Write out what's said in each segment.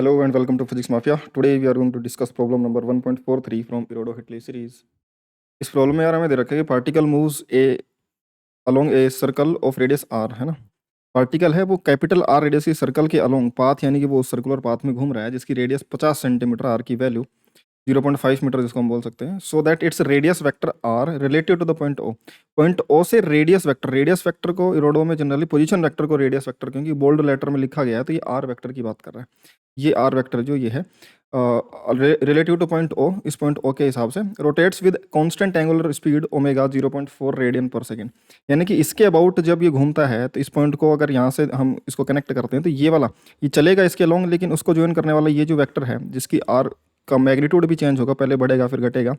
Hello and welcome to Physics Mafia. Today we are going to discuss problem number 1.43 from Pirado-Hitley series. इस problem में यार हमें दे रखा है कि particle moves a along a circle of radius R, है ना। पार्टिकल है वो कैपिटल आर रेडियस की सर्कल के अलोंग पाथ, यानी कि वो सर्कुलर पाथ में घूम रहा है जिसकी रेडियस 50 सेंटीमीटर, आर की वैल्यू 0.5 मीटर जिसको हम बोल सकते हैं। So that it's radius vector R relative to the point O से रेडियस वेक्टर को इरोडो में जनरली पोजीशन वेक्टर को रेडियस वेक्टर, क्योंकि बोल्ड लेटर में लिखा गया है तो ये आर वेक्टर की बात कर रहा है। ये आर वेक्टर जो ये है रिलेटिव टू पॉइंट ओ, इस पॉइंट ओ के हिसाब से rotates with constant angular speed omega 0.4 radian पर सेकेंड, यानी कि इसके अबाउट जब ये घूमता है तो इस पॉइंट को अगर यहाँ से हम इसको कनेक्ट करते हैं तो ये वाला ये चलेगा इसके लॉन्ग, लेकिन उसको ज्वाइन करने वाला ये जो वेक्टर है जिसकी आर का मैग्नीट्यूड भी चेंज होगा, पहले बढ़ेगा फिर घटेगा,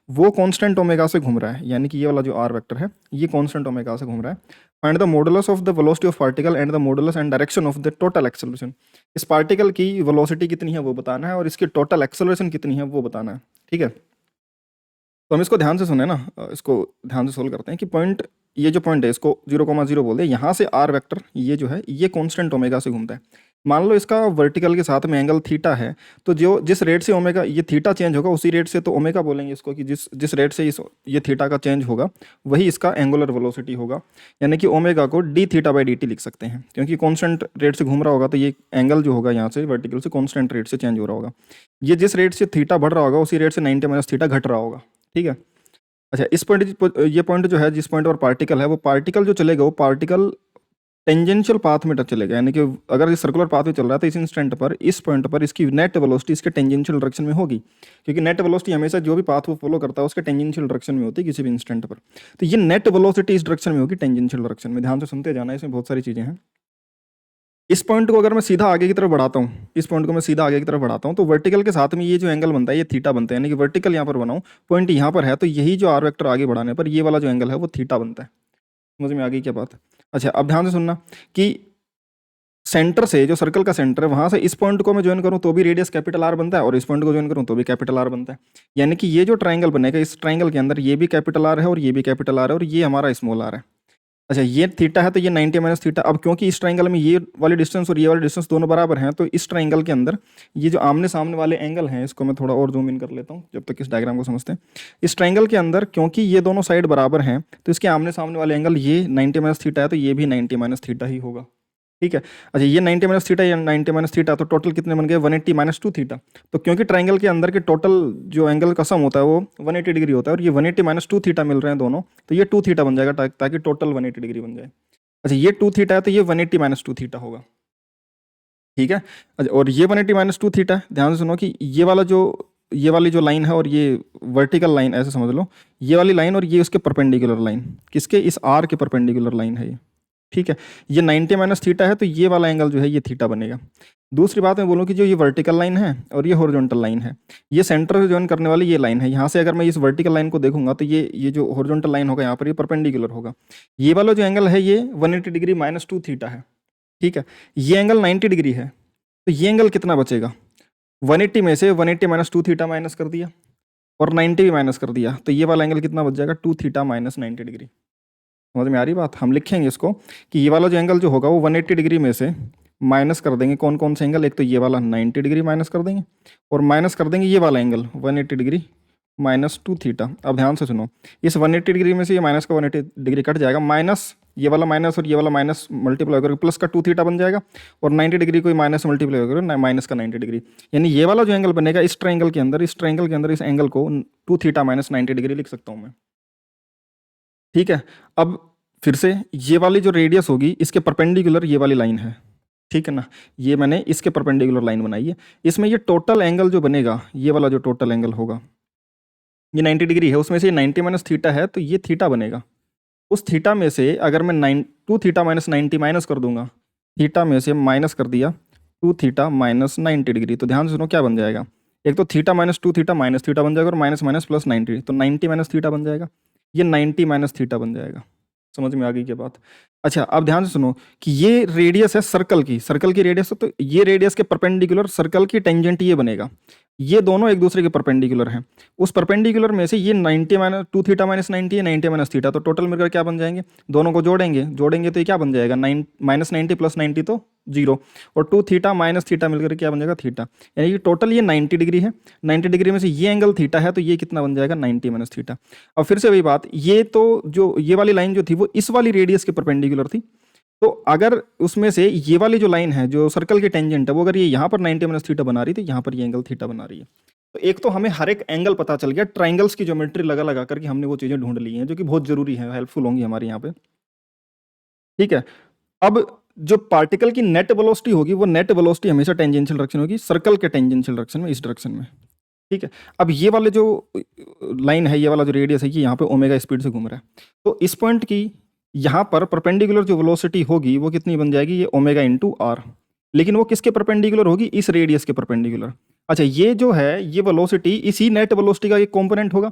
वो कांस्टेंट ओमेगा से घूम रहा है, यानी कि ये वाला जो आर वेक्टर है ये कांस्टेंट ओमेगा से घूम रहा है। Find the modulus of the velocity of particle and the modulus and direction of the total acceleration. इस पार्टिकल की वेलोसिटी कितनी है वो बताना है और इसकी टोटल एक्सेलरेशन कितनी है वो बताना है, ठीक है। तो हम इसको ध्यान से सुने ना, इसको ध्यान से सोल्व करते हैं कि पॉइंट, ये जो पॉइंट है इसको 0,0 बोल दे, यहाँ से आर वेक्टर ये जो है ये कांस्टेंट ओमेगा से घूमता है। मान लो इसका वर्टिकल के साथ में एंगल थीटा है, तो जो जिस रेट से ओमेगा ये थीटा चेंज होगा उसी रेट से तो ओमेगा बोलेंगे इसको, कि जिस रेट से ये थीटा का चेंज होगा वही इसका एंगुलर वेलोसिटी होगा, यानी कि ओमेगा को D theta by d T लिख सकते हैं, क्योंकि कांस्टेंट रेट से घूम रहा होगा तो ये एंगल जो होगा यहाँ से वर्टिकल से कांस्टेंट रेट से चेंज हो रहा होगा। ये जिस रेट से थीटा बढ़ रहा होगा उसी रेट से 90 माइनस थीटा घट रहा होगा, ठीक है। अच्छा, इस पॉइंट, ये पॉइंट जो है जिस पॉइंट पर पार्टिकल है वो पार्टिकल जो चलेगा वो पार्टिकल टेंजेंशियल पाथ में टच चलेगा, यानी कि अगर ये सर्कुलर पाथ में चल रहा है तो इस इंस्टेंट पर इस पॉइंट पर इसकी नेट वेलोसिटी इसके टेंजेंशियल डायरेक्शन में होगी, क्योंकि नेट वेलोसिटी हमेशा जो भी पाथ वो फॉलो करता है उसके टेंजेंशियल डायरेक्शन में होती है किसी भी इंस्टेंट पर। तो ये नेट वेलोसिटी इस डायरेक्शन में होगी, टेंजेंशियल डायरेक्शन में। ध्यान से सुनते जाना, इसमें बहुत सारी चीज़ें हैं। इस पॉइंट को अगर मैं सीधा आगे की तरफ बढ़ाता हूँ, इस पॉइंट को मैं सीधा आगे की तरफ बढ़ाता हूँ तो वर्टिकल के साथ में ये जो एंगल बनता है ये थीटा बनता है, यानी कि वर्टिकल यहाँ पर बनाऊँ, पॉइंट यहाँ पर है तो यही जो आर वेक्टर आगे बढ़ाने पर ये वाला जो एंगल है वो थीटा बनता है। समझ में आ गई क्या बात? अच्छा, अब ध्यान से सुनना कि सेंटर से, जो सर्कल का सेंटर है वहां से इस पॉइंट को मैं ज्वाइन करूं तो भी रेडियस कैपिटल आर बनता है और इस पॉइंट को ज्वाइन करूं तो भी कैपिटल आर बनता है, यानी कि ये जो ट्राइंगल बनेगा इस ट्राइंगल के अंदर ये भी कैपिटल आर है और ये भी कैपिटल आर है और ये हमारा स्मॉल आर है। अच्छा, ये थीटा है तो ये 90 माइनस थीटा। अब क्योंकि इस ट्राइंगल में ये वाली डिस्टेंस और ये वाली डिस्टेंस दोनों बराबर हैं तो इस ट्राइंगल के अंदर ये जो आमने सामने वाले एंगल हैं, इसको मैं थोड़ा और जूम इन कर लेता हूँ जब तक इस डायग्राम को समझते हैं। इस ट्राइंगल के अंदर क्योंकि ये दोनों साइड बराबर हैं तो इसके आमने सामने वाले एंगल ये 90 माइनस थीटा है तो ये भी 90 माइनस थीटा ही होगा, ठीक है। अच्छा, ये 90 माइनस थीटा, या 90 माइनस थीटा, तो टोटल कितने बन गए 180 माइनस 2 थीटा। तो क्योंकि ट्राइंगल के अंदर के टोटल जो एंगल का सम होता है वो 180 डिग्री होता है और ये 180 माइनस 2 थीटा मिल रहे हैं दोनों, तो ये 2 थीटा बन जाएगा ताकि टोटल 180 डिग्री बन जाए। अच्छा, ये 2 थीटा है तो ये 180 माइनस 2 थीटा होगा, ठीक है। अच्छा, और ये 180 माइनस 2 थीटा है। ध्यान से सुनो कि ये वाली जो लाइन है और ये वर्टिकल लाइन ऐसे समझ लो, ये वाली लाइन और ये उसके परपेंडिकुलर लाइन, किसके, इस आर के परपेंडिकुलर लाइन है ये, ठीक है। ये 90 माइनस थीटा है तो ये वाला एंगल जो है ये थीटा बनेगा। दूसरी बात मैं बोलूँ कि जो ये वर्टिकल लाइन है और ये हॉरिजॉन्टल लाइन है, ये सेंटर से ज्वाइन करने वाली ये लाइन है, यहाँ से अगर मैं इस वर्टिकल लाइन को देखूंगा तो ये जो हॉरिजॉन्टल लाइन होगा यहाँ पर ये परपेंडिकुलर होगा। ये वाला जो एंगल है ये 180 डिग्री माइनस 2 थीटा है, ठीक है। ये एंगल 90 डिग्री है तो ये एंगल कितना बचेगा, 180 में से 180 माइनस 2 थीटा माइनस कर दिया और 90 भी माइनस कर दिया तो ये वाला एंगल कितना बच जाएगा 2 थीटा माइनस 90 डिग्री। समझ में आ रही बात? हम लिखेंगे इसको कि ये वाला जो एंगल जो होगा वो 180 डिग्री में से माइनस कर देंगे कौन कौन से एंगल, एक तो ये वाला 90 डिग्री माइनस कर देंगे और माइनस कर देंगे ये वाला एंगल 180 डिग्री माइनस 2 थीटा। अब ध्यान से सुनो, इस 180 डिग्री में से ये माइनस का 180 डिग्री कट जाएगा, माइनस ये वाला माइनस और ये वाला माइनस मल्टीप्लाई करके प्लस का 2 थीटा बन जाएगा और 90 डिग्री को माइनस मल्टीप्लाई करके माइनस का 90 डिग्री, यानी ये वाला जो एंगल बनेगा इस ट्राइंगल के अंदर, इस एंगल को 2 थीटा माइनस 90 डिग्री लिख सकता हूँ मैं, ठीक है। अब फिर से ये वाली जो रेडियस होगी इसके परपेंडिकुलर ये वाली लाइन है, ठीक है ना, ये मैंने इसके परपेंडिकुलर लाइन बनाई है। इसमें ये टोटल एंगल जो बनेगा, ये वाला जो टोटल एंगल होगा ये 90 डिग्री है, उसमें से 90 माइनस थीटा है तो ये थीटा बनेगा। उस थीटा में से अगर मैं 2 थीटा माइनस 90 माइनस कर दूंगा, थीटा में से माइनस कर दिया 2 थीटा माइनस 90 डिग्री, तो ध्यान से सुनो क्या बन जाएगा, एक तो theta minus 2 theta minus theta बन जाएगा और माइनस माइनस प्लस 90, तो 90 माइनस थीटा बन जाएगा, ये 90 माइनस थीटा बन जाएगा। समझ में आ गई क्या बात? अच्छा, अब ध्यान से सुनो कि ये रेडियस है सर्कल की रेडियस है, तो ये रेडियस के परपेंडिकुलर सर्कल की टेंजेंट ये बनेगा। ये दोनों एक दूसरे के परपेंडिकुलर हैं। उस परपेंडिकुलर में से ये 90 माइनस 2 थीटा माइनस 90 है, 90 माइनस थीटा, तो टोटल मिलकर क्या बन जाएंगे? दोनों को जोड़ेंगे तो ये क्या बन जाएगा? 9 माइनस 90 प्लस 90 तो 0, और 2 थीटा माइनस थीटा मिलकर क्या बन जाएगा? थीटा। यानी कि टोटल ये 90 डिग्री है। 90 डिग्री में से ये एंगल थीटा है, तो ये कितना बन जाएगा? 90 माइनस थीटा। अब फिर से वही बात, ये तो जो ये वाली लाइन जो थी वो इस वाली रेडियस के परपेंडिकुलर थी। तो अगर उसमें से ये वाली जो लाइन है जो सर्कल की टेंजेंट है, वो अगर ये यहाँ पर 90 माइनस थीटा बना रही थी, यहाँ पर ये एंगल थीटा बना रही है। तो एक तो हमें हर एक एंगल पता चल गया, ट्राइंगल्स की ज्योमेट्री लगा लगा करके हमने वो चीजें ढूंढ ली हैं, जो कि बहुत जरूरी है, हेल्पफुल होंगी हमारे यहाँ पे। ठीक है। अब जो पार्टिकल की नेट वेलोसिटी होगी, वो नेट वेलोसिटी हमेशा टेंजेंशियल डायरेक्शन होगी, सर्कल के टेंजेंशियल डायरेक्शन में, इस डायरेक्शन में। ठीक है। अब ये वाले जो लाइन है, ये वाला जो रेडियस है, ये यहाँ पे ओमेगा स्पीड से घूम रहा है, तो इस पॉइंट की यहाँ पर परपेंडिकुलर जो वेलोसिटी होगी वो कितनी बन जाएगी? ये ओमेगा इंटू आर। लेकिन वो किसके परपेंडिकुलर होगी? इस रेडियस के परपेंडिकुलर। अच्छा, ये जो है ये वेलोसिटी इसी नेट वेलोसिटी का एक कंपोनेंट होगा,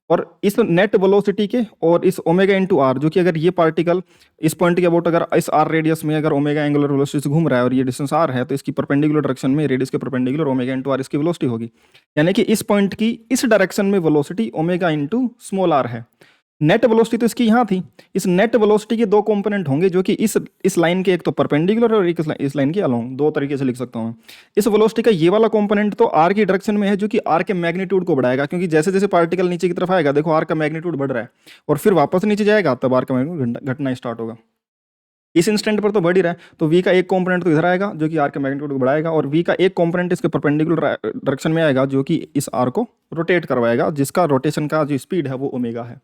और इस नेट वेलोसिटी के और इस ओमेगा इंटू आर, जो कि अगर ये पार्टिकल इस पॉइंट के अबाउट अगर इस आर रेडियस में अगर ओमेगा एंगुलर वेलोसिटी से घूम रहा है और ये डिस्टेंस आर है, तो इसकी परपेंडिकुलर डायरेक्शन में रेडियस के परपेंडिकुलर ओमेगा इंटू आर इसकी वेलोसिटी होगी। यानी कि इस पॉइंट की इस डायरेक्शन में velocity omega into small R है। नेट वेलोसिटी तो इसकी यहाँ थी। इस नेट वेलोसिटी के दो कंपोनेंट होंगे, जो कि इस लाइन के एक तो परपेंडिकुलर और एक इस लाइन के अलोंग, दो तरीके से लिख सकता हूँ। इस वेलोसिटी का ये वाला कंपोनेंट तो आर की डायरेक्शन में है, जो कि आर के मैग्नीट्यूड को बढ़ाएगा, क्योंकि जैसे जैसे पार्टिकल नीचे की तरफ आएगा, देखो आर का मैग्नीट्यूड बढ़ रहा है, और फिर वापस नीचे जाएगा तब आर का मैग्नीट्यूड घटना स्टार्ट होगा। इस इंस्टेंट पर तो बढ़ ही रहा है, तो v का एक कंपोनेंट तो इधर आएगा जो कि r के मैग्नीट्यूड को बढ़ाएगा, और v का एक कंपोनेंट इसके परपेंडिकुलर डायरेक्शन में आएगा, जो कि इस r को रोटेट करवाएगा, जिसका रोटेशन का जो स्पीड है वो ओमेगा है।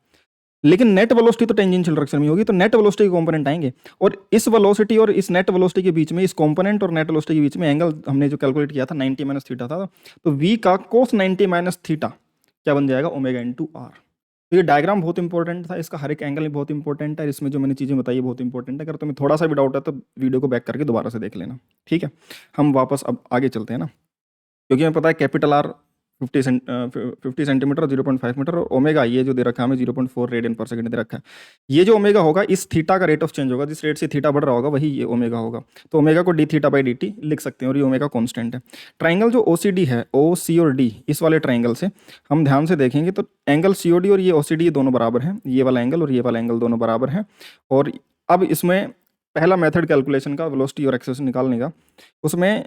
लेकिन नेट वेलोसिटी तो टेंजेंशियल डायरेक्शन में होगी, तो नेट वेलोसिटी के कंपोनेंट आएंगे, और इस वेलोसिटी और इस नेट वेलोसिटी के बीच में, इस कंपोनेंट और नेट वेलोसिटी के बीच में एंगल हमने जो कैलकुलेट किया था 90 माइनस थीटा था, तो v का कोस 90 माइनस थीटा क्या बन जाएगा? Omega into R. तो ये डायग्राम बहुत इंपॉर्टेंट था, इसका हर एक एंगल भी बहुत इंपॉर्टेंट है, इसमें जो मैंने चीज़ें बताई बहुत इंपॉर्टेंट है। अगर तुम्हें थोड़ा सा भी डाउट है तो वीडियो को बैक करके दोबारा से देख लेना। ठीक है, हम वापस अब आगे चलते हैं ना, क्योंकि हमें पता है कैपिटल आर 50 सेंटीमीटर 0.5 मीटर, और ओमेगा ये जो दे रखा है हमें 0.4 रेडियन पर सेकंड दे रखा है। ये जो ओमेगा होगा, इस थीटा का रेट ऑफ चेंज होगा, जिस रेट से थीटा बढ़ रहा होगा वही ये ओमेगा होगा। तो ओमेगा को D theta by d T लिख सकते हैं, और ये ओमेगा कॉन्स्टेंट है। ट्राइंगल जो ओसीडी है, ओ सी और डी, इस वाले ट्राइंगल से हम ध्यान से देखेंगे तो एंगल सीओडी और ये ओसीडी ये दोनों बराबर हैं, ये वाला एंगल और ये वाला एंगल दोनों बराबर हैं। और अब इसमें पहला मेथड कैलकुलेशन का वेलोसिटी और एक्सेलरेशन निकालने का, उसमें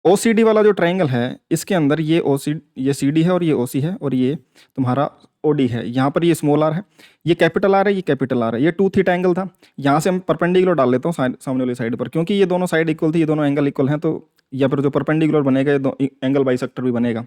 ओसीडी वाला जो ट्राइंगल है, इसके अंदर ये सीडी है और ये ओसी है, और ये तुम्हारा ओडी है। यहाँ पर ये स्मॉल आर है, ये कैपिटल आर है, ये कैपिटल आर है। ये 2 थीटा एंगल था, यहाँ से हम परपेंडिकुलर डाल लेता हूँ सामने वाली साइड पर, क्योंकि ये दोनों साइड इक्वल थी, ये दोनों एंगल इक्वल हैं, तो या फिर जो परपेंडिकुलर बनेगा ये एंगल बाइसेक्टर भी बनेगा।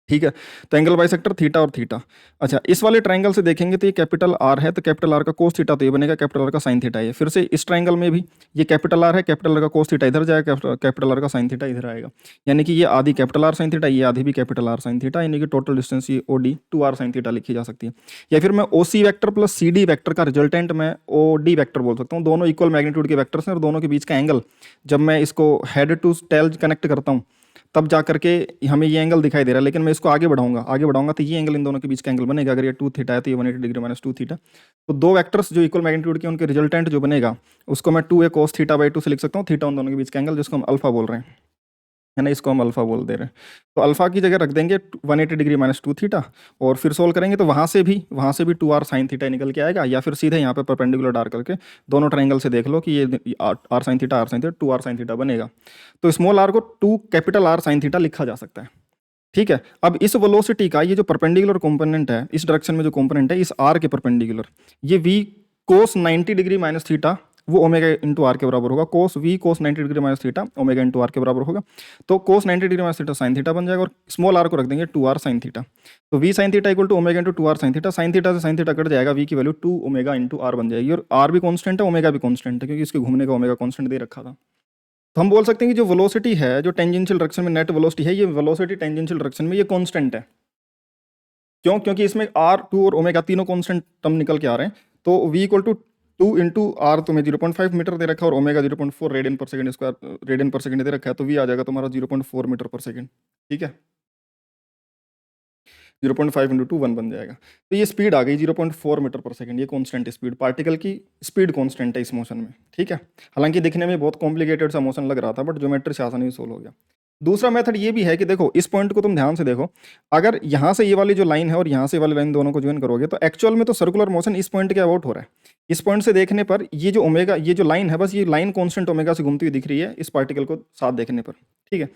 ठीक है, तो एंगल बाइसेक्टर थीटा और थीटा। अच्छा, इस वाले ट्राइंगल से देखेंगे तो ये कैपिटल आर है, तो कैपिटल आर का कोस थीटा तो ये बनेगा, कैपिटल आर का साइन थीटा ये। फिर से इस ट्राइंगल में भी ये कैपिटल आर है, कैपिटल आर का कोस थीटा इधर जाएगा, कैपिटल आर का साइन थीटा इधर आएगा। यानी कि ये आधी कैपिटल आर साइन थीटा, ये आधी भी कैपिटल आर साइन थीटा, यानी कि टोटल डिस्टेंस ये ओडी 2r साइन थीटा लिखी जा सकती है। या फिर मैं OC vector plus c d vector का रिजल्टेंट मैं ओ डी वैक्टर बोल सकता हूँ। दोनों इक्वल मैग्नीट्यूड के वैक्टर्स हैं, और दोनों के बीच का एंगल जब मैं इसको हेड टू टेल कनेक्ट करता हूँ, तब जा करके हमें ये एंगल दिखाई दे रहा है। लेकिन मैं इसको आगे बढ़ाऊंगा तो ये एंगल इन दोनों के बीच का एंगल बनेगा। अगर ये 2 थीटा है तो ये 180 डिग्री माइनस 2 थीटा। तो दो वेक्टर्स जो इक्वल मैग्नीट्यूड के, उनके रिजल्टेंट जो बनेगा उसको मैं 2a cos थीटा बाई 2 से लिख सकता हूँ, थीटा उन दोनों के बीच का एंगल, जिसको हम अल्फा बोल रहे हैं, है ना, इसको हम अल्फा बोल दे रहे हैं। तो अल्फा की जगह रख देंगे 180 डिग्री माइनस 2 थीटा, और फिर सोल्व करेंगे तो वहाँ से भी 2r साइन थीटा निकल के आएगा, या फिर सीधे यहाँ पे परपेंडिकुलर डाल करके दोनों ट्राइंगल से देख लो कि ये r sine theta 2r sine theta बनेगा। तो स्मॉल आर को 2 कैपिटल आर साइन थीटा लिखा जा सकता है। ठीक है, अब इस वेलोसिटी का ये जो परपेंडिकुलर कंपोनेंट है, इस डायरेक्शन में जो कंपोनेंट है इस आर के परपेंडिकुलर, ये v cos 90 degree minus theta वो ओमेगा इंटू आर के बराबर होगा। Cos v cos 90 degree minus theta omega into r के बराबर होगा। तो cos 90 degree minus theta sine theta बन जाएगा, और स्मॉल आर को रख देंगे 2r साइन थीटा। तो v sine theta equal to omega into 2r sine theta. Sine theta से साइन थीटा कट जाएगा, v की वैल्यू 2 ओमेगा इंटू आर बन जाएगी, और r भी कॉन्स्टेंट है, ओमेगा भी कॉन्स्टेंट है, क्योंकि इसके घूमने का ओमेगा कॉन्स्टेंट दे रखा था। तो हम बोल सकते हैं कि जो वेलोसिटी है, जो टेंजेंशियल डायरेक्शन में नेट वेलोसिटी है, ये वेलोसिटी टेंजेंशियल डायरेक्शन में ये कांस्टेंट है। क्यों? क्योंकि इसमें r2 और ओमेगा तीनों कांस्टेंट टर्म निकल के आ रहे हैं। तो v equal to 2 into r तुम्हें 0.5 मीटर दे रखा है, और omega 0.4 radian per second square radian per second दे रखा है, तो v आ जाएगा तुम्हारा 0.4 मीटर पर सेकंड। ठीक है, 0.5 इंटू 2 1 बन जाएगा। तो ये स्पीड आ गई 0.4 मीटर पर सेकंड, ये कांस्टेंट स्पीड, पार्टिकल की स्पीड कांस्टेंट है इस मोशन में, ठीक है। हालांकि दिखने में बहुत कॉम्प्लिकेटेड सा मोशन लग रहा था, बट ज्योमेट्री से आसानी से सोल्व हो गया। दूसरा मेथड ये भी है कि देखो इस पॉइंट को तुम ध्यान से देखो, अगर यहाँ से ये वाली जो लाइन है और यहाँ से वाली लाइन दोनों को ज्वाइन करोगे तो एक्चुअल में तो सर्कुलर मोशन इस पॉइंट के अबाउट हो रहा है। इस पॉइंट से देखने पर ये जो ओमेगा, ये जो लाइन है, बस ये लाइन कांस्टेंट ओमेगा से घूमती हुई दिख रही है इस पार्टिकल को साथ देखने पर, ठीक है।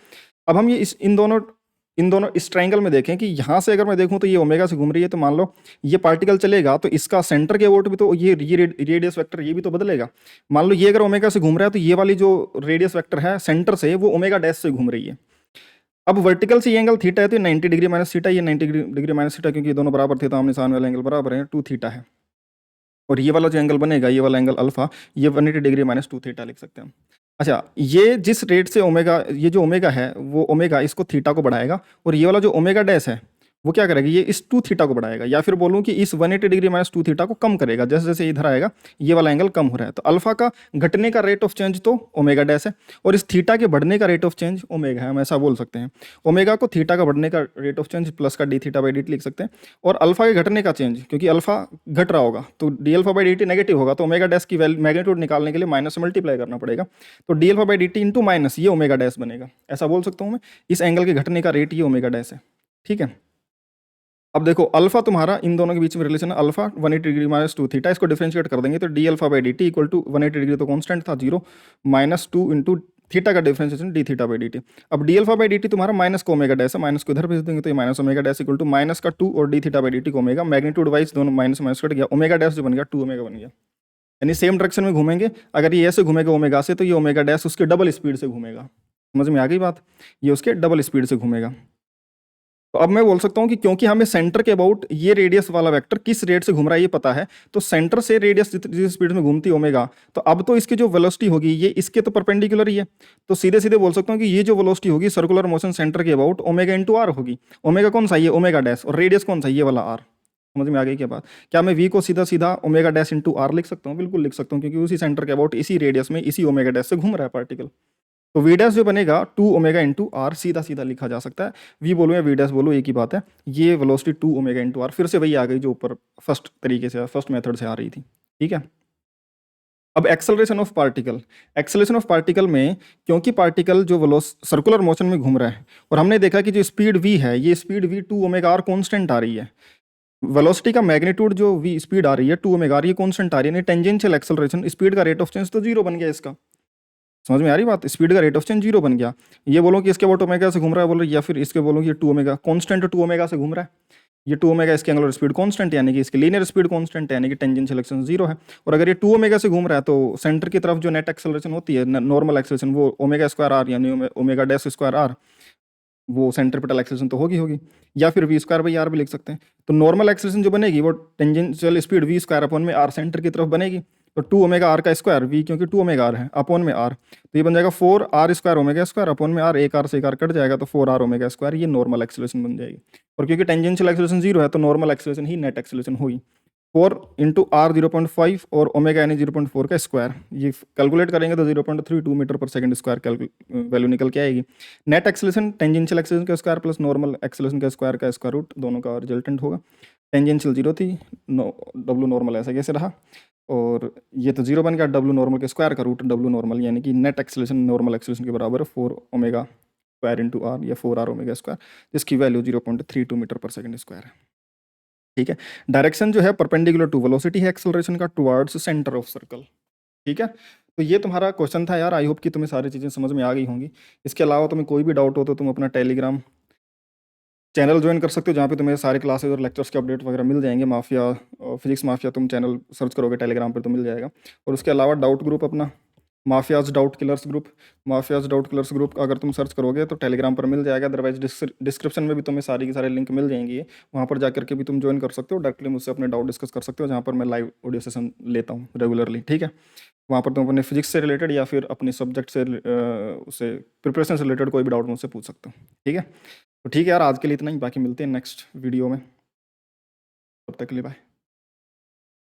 अब हम ये इन दोनों इस ट्राइंगल में देखें कि यहाँ से अगर मैं देखूँ तो ये ओमेगा से घूम रही है, तो मान लो ये पार्टिकल चलेगा तो इसका सेंटर के अबाउट भी तो ये रेडियस वेक्टर ये भी तो बदलेगा। मान लो ये अगर ओमेगा से घूम रहा है तो ये वाली जो रेडियस वेक्टर है सेंटर से वो ओमेगा डैश से घूम रही है। अब वर्टिकल से ये एंगल थीटा है तो 90 डिग्री माइनस थीटा, ये 90 डिग्री माइनस थीटा, क्योंकि ये दोनों बराबर थे तो आमने सामने वाले एंगल बराबर है, 2 थीटा है। और ये वाला जो एंगल बनेगा, ये वाला एंगल अल्फा, ये 180 डिग्री माइनस 2 थीटा लिख सकते हैं हम। अच्छा, ये जिस रेट से ओमेगा, ये जो ओमेगा है वो ओमेगा इसको थीटा को बढ़ाएगा, और ये वाला जो ओमेगा डैश है वो क्या करेगा, ये इस 2 थीटा को बढ़ाएगा, या फिर बोलूँ कि इस 180 डिग्री माइनस 2 थीटा को कम करेगा। जैसे जैसे इधर आएगा ये वाला एंगल कम हो रहा है, तो अल्फा का घटने का रेट ऑफ चेंज तो ओमेगा डैश है, और इस थीटा के बढ़ने का रेट ऑफ चेंज ओमेगा है, हम ऐसा बोल सकते हैं। ओमेगा को थीटा का बढ़ने का रेट ऑफ चेंज प्लस का डी थीटा बाई डी लिख सकते हैं, और अल्फा के घटने का चेंज, क्योंकि अल्फा घट रहा होगा तो d alpha by d T negative होगा, तो ओमेगा डैश की वैल्यू मैग्नीट्यूड निकालने के लिए माइनस से मल्टीप्लाई करना पड़ेगा, तो d alpha by d T into minus ये ओमेगा डैश बनेगा, ऐसा बोल सकता हूँ मैं। इस एंगल के घटने का रेट ये ओमेगा डैश है, ठीक है। अब देखो अल्फा तुम्हारा इन दोनों के बीच में रिलेशन है, अल्फा 180 डिग्री माइनस 2 थीटा, इसको डिफरेंशिएट कर देंगे तो d alpha by d t equal to 180 degree तो कांस्टेंट था 0 माइनस 2 इंटू थीटा का differentiation d theta by d t. अब d alpha by d t तुम्हारा माइनस को ओमेगा डैश है, माइनस को इधर भेज देंगे तो ये minus omega dash equal to minus का 2 और d theta by d T को ओमेगा, मैग्नीट्यूड वाइज दोनों माइनस माइनस कट गया, ओमेगा डैश जो बन गया 2 ओमेगा बन गया। यानी सेम डायरेक्शन में घूमेंगे, अगर ये ऐसे घूमेगा ओमेगा से तो ये ओमेगा डैश उसके डबल स्पीड से घूमेगा। समझ में आ गई बात, ये उसके डबल स्पीड से घूमेगा। तो अब मैं बोल सकता हूं कि क्योंकि हमें सेंटर के अबाउट ये रेडियस वाला वेक्टर किस रेट से घूम रहा है ये पता है, तो सेंटर से रेडियस जिस स्पीड में घूमती ओमेगा, तो अब तो इसकी जो वेलोसिटी होगी ये इसके तो परपेंडिकुलर ही है, तो सीधे सीधे बोल सकता हूं कि ये जो वेलोसिटी होगी सर्कुलर मोशन सेंटर के अबाउट ओमेगा इंटू आर होगी। ओमेगा कौन सा, ये ओमेगा डैश, और रेडियस कौन सा, ये वाला आर। समझ में आ गई क्या बात? क्या मैं वी को सीधा सीधा ओमेगा डैश इंटू आर लिख सकता हूँ? बिल्कुल लिख सकता हूँ, क्योंकि उसी सेंटर के अबाउट इसी रेडियस में इसी ओमेगा डैश से घूम रहा है पार्टिकल। तो वी डैश जो बनेगा 2 ओमेगा इंटू आर सीधा सीधा लिखा जा सकता है, वी बोलो या वी डैश बोलो एक ही बात है। ये वेलोसिटी 2 ओमेगा इंटू आर फिर से वही आ गई जो ऊपर फर्स्ट तरीके से फर्स्ट मेथड से आ रही थी, ठीक है। अब acceleration of particle, acceleration of particle में क्योंकि पार्टिकल जो सर्कुलर मोशन में घूम रहा है और हमने देखा कि जो स्पीड वी है ये speed v 2 omega r constant आ रही है, वेलोसिटी का मैग्नीट्यूड जो वी स्पीड आ रही है 2 ओमेगा आर ये कॉन्स्टेंट आ रही है, टेंजेंशियल एक्सेलरेशन स्पीड का रेट ऑफ चेंज तो 0 बन गया इसका। समझ में आ रही बात, स्पीड का रेट ऑफ चेंज 0 बन गया। ये बोलो कि इसके अबाउट ओमेगा से घूम रहा है बोलो, या फिर इसके बोलो कि ये 2 ओमेगा कॉन्स्टेंट 2 ओमेगा से घूम रहा है, ये 2 ओमेगा इसके एंगुलर स्पीड कांस्टेंट यानी कि इसकी लीनियर स्पीड कांस्टेंट यानी कि टेंजेंशियल एक्सेलरेशन 0 है। और अगर ये 2 ओमेगा से घूम रहा है तो सेंटर की तरफ जो नेट एक्सेलरेशन होती है नॉर्मल एक्सेलरेशन वो ओमेगा स्क्वायर आर यानी ओमेगा डैश स्क्वायर आर, वो सेंट्रीपिटल एक्सेलरेशन तो होगी, या फिर वी स्क्वायर बाई आर भी लिख सकते हैं। तो नॉर्मल एक्सेलरेशन जो बनेगी वो tangential speed v square upon में आर सेंटर की तरफ बनेगी, तो 2 ओमेगा आर का स्क्वायर वी क्योंकि 2 ओमेगा आर है अपॉन में आर, तो ये बन जाएगा 4 r square omega square upon में आर, एक आर से एक आर कट जाएगा तो 4 आर ओमेगा स्क्वायर, ये नॉर्मल एक्सेलरेशन बन जाएगी। और क्योंकि टेंजेंशियल एक्सेलरेशन 0 है तो नॉर्मल एक्सेलरेशन ही नेट एक्सेलरेशन होगी, 4 इंटू आर 0.5 और ओमेगा यानी 0.4 का स्क्वायर, ये कैलकुलेट करेंगे तो 0.32 मीटर पर सेकंड स्क्वायर वैल्यू निकल के आएगी। नेट एक्सेलरेशन टेंजेंशियल एक्सेलरेशन का स्क्वायर प्लस नॉर्मल एक्सेलरेशन का स्क्वायर रूट दोनों का रिजल्टेंट होगा। टेंजेंशियल 0 थी, डब्ल्यू नॉर्मल ऐसा कैसे रहा, और ये तो 0 बन गया, डब्ल्यू नॉर्मल के स्क्वायर का रूट डब्ल्यू नॉर्मल यानी कि नेट एक्सेलरेशन नॉर्मल एक्सेलरेशन के बराबर है 4 ओमेगा स्क्वायर इंटू आर या 4 आर ओमेगा स्क्वायर, जिसकी वैल्यू 0.32 मीटर पर सेकंड स्क्वायर है, ठीक है। डायरेक्शन जो है परपेंडिकुलर टू वेलोसिटी है एक्सेलरेशन का टुवर्ड्स सेंटर ऑफ सर्कल, ठीक है। तो ये तुम्हारा क्वेश्चन था यार, आई होप कि तुम्हें सारी चीज़ें समझ में आ गई होंगी। इसके अलावा तुम्हें कोई भी डाउट हो तो तुम अपना टेलीग्राम चैनल ज्वाइन कर सकते हो, जहाँ पे तुम्हें सारे क्लासेस और लेक्चर्स के अपडेट वगैरह मिल जाएंगे। माफिया फिजिक्स माफिया तुम चैनल सर्च करोगे टेलीग्राम पर तो मिल जाएगा। और उसके अलावा डाउट ग्रुप अपना mafias doubt killers group, mafias doubt killers group अगर तुम सर्च करोगे तो टेलीग्राम पर मिल जाएगा, अदरवाइज डिस्क्रिप्शन में भी तुम्हें सारी की सारे लिंक मिल जाएंगी, वहाँ पर जाकर के भी तुम ज्वाइन कर सकते हो, डायरेक्टली मुझसे अपने डाउट डिस्कस कर सकते हो, जहाँ पर मैं लाइव ऑडियो सेशन लेता हूँ रेगुलरली, ठीक है। वहाँ पर तुम अपने फिजिक्स से रिलेटेड या फिर अपनी सब्जेक्ट से उससे प्रिपरेशन से रिलेटेड कोई भी डाउट मुझसे पूछ सकते हो, ठीक है। तो ठीक है यार, आज के लिए इतना ही, बाकी मिलते हैं नेक्स्ट वीडियो में, तब तक के लिए बाय।